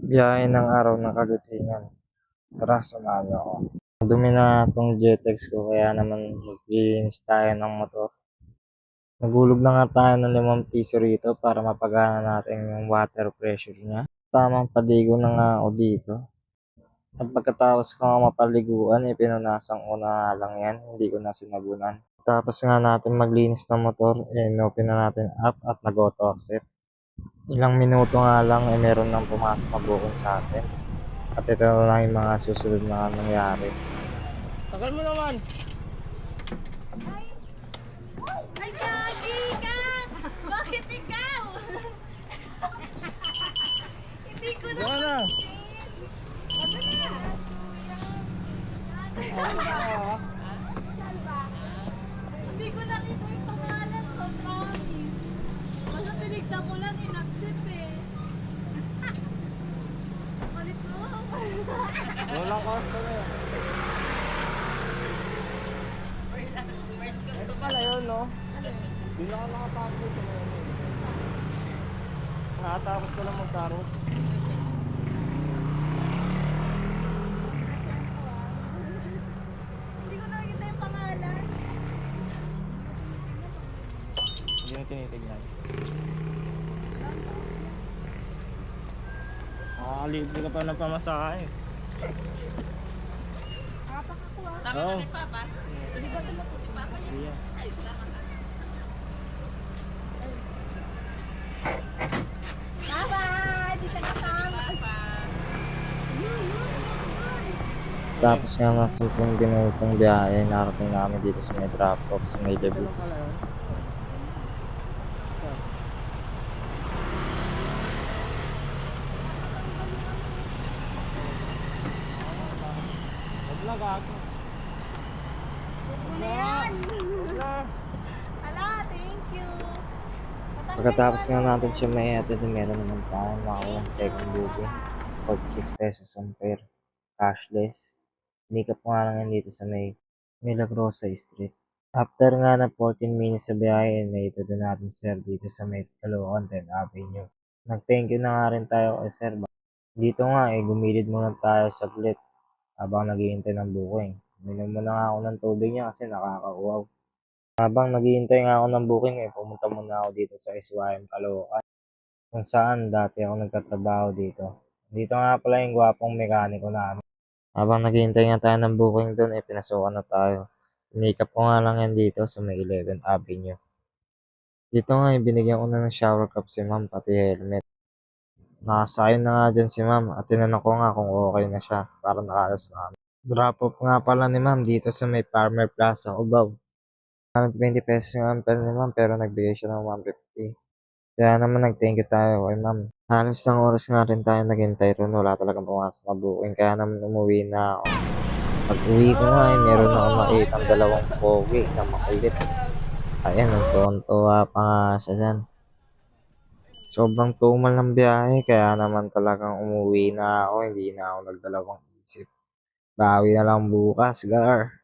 Biyahe ng araw ng kaguthingan. Tara, samahan niyo ako. Dumi na 'tong Jetex ko kaya naman maglilinis tayo ng motor. Naghulog na nga tayo ng ₱5 rito para mapagana natin yung water pressure niya. Tamang paligo na nga ako dito. At pagkatapos ko nga mapaliguan, pinunasan ko na nga lang yan, hindi ko na sinabunan. Tapos nga natin maglinis ng motor, in-open na natin app at nag-auto accept. Ilang minuto nga lang meron ng pumasok na booking sa atin. At ito na lang yung mga susunod na nangyari. Tagal mo naman. Ay, Gagi! Kat! Bakit ikaw? Hindi ko na Diyan na. Ano na? Hindi ko nakita yung pangalan ko, promise. Basta tinignan ko lang, inaccept eh. Palit mo. Walang customer. First Ito pala yun, no? Hindi na ako nakatapos sa mga yun. Nakatapos ko lang magtaro. Hindi ko nakita yung pangalan. Hindi mo tinitignan. Libre ka pa ng pamasahe. Nakapakakuha. Sama na ni Papa. Hindi ba ito si Papa yan? Iya. Papa! Di ka kasama. Tapos nga ng 10 minutong biyahe, narating namin dito sa may drop off sa may Ito Levis. pala yun. Wag ako. Ano na yan? Wala. Ala, thank you. Pagkatapos nga natin siya may atid, meron naman tayo makuha second booking. 46 pesos ang pair. Cashless. Nikap ko nga lang yan dito sa may Milagrosa Street. After nga na 14 minutes sa biyahe, naito din natin sir dito sa may Caloocan 10th Avenue. Nag-thank you na nga rin tayo kay sir. Dito nga gumilid muna tayo saglit habang naghihintay ng booking. Minom muna nga ako ng tubig niya kasi nakakauwaw. Habang naghihintay nga ako ng booking, pumunta muna ako dito sa SYM Caloocan, kung saan dati ako nagtatrabaho dito. Dito nga pala yung gwapong mekaniko namin. Habang naghihintay nga tayo ng booking doon, pinasukan na tayo. Inikap ko nga lang yan dito sa may 11th Avenue. Dito nga binigyan ko na ng shower cap si ma'am pati helmet. Nakasayon na nga dyan si ma'am at tinanong ko nga kung okay na siya para nakalas na kami. Drop off nga pala ni ma'am dito sa may Farmer Plaza, Cubao. 20 pesos yung ampere ni ma'am pero nagbigay siya ng 150. Kaya naman nag-thank you tayo kay ma'am. Halos isang oras nga rin tayo naghintay ron, wala talagang pumasok na booking kaya naman umuwi na ako. Pag-uwi ko nga meron akong nakitang dalawang pogi na makulit. Ayan, nagtuwan-tuwa pa nga siya dyan. Sobrang tumal ng biyahe kaya naman talagang umuwi na ako, hindi na ako nagdalawang isip. Bawi na lang bukas, gar.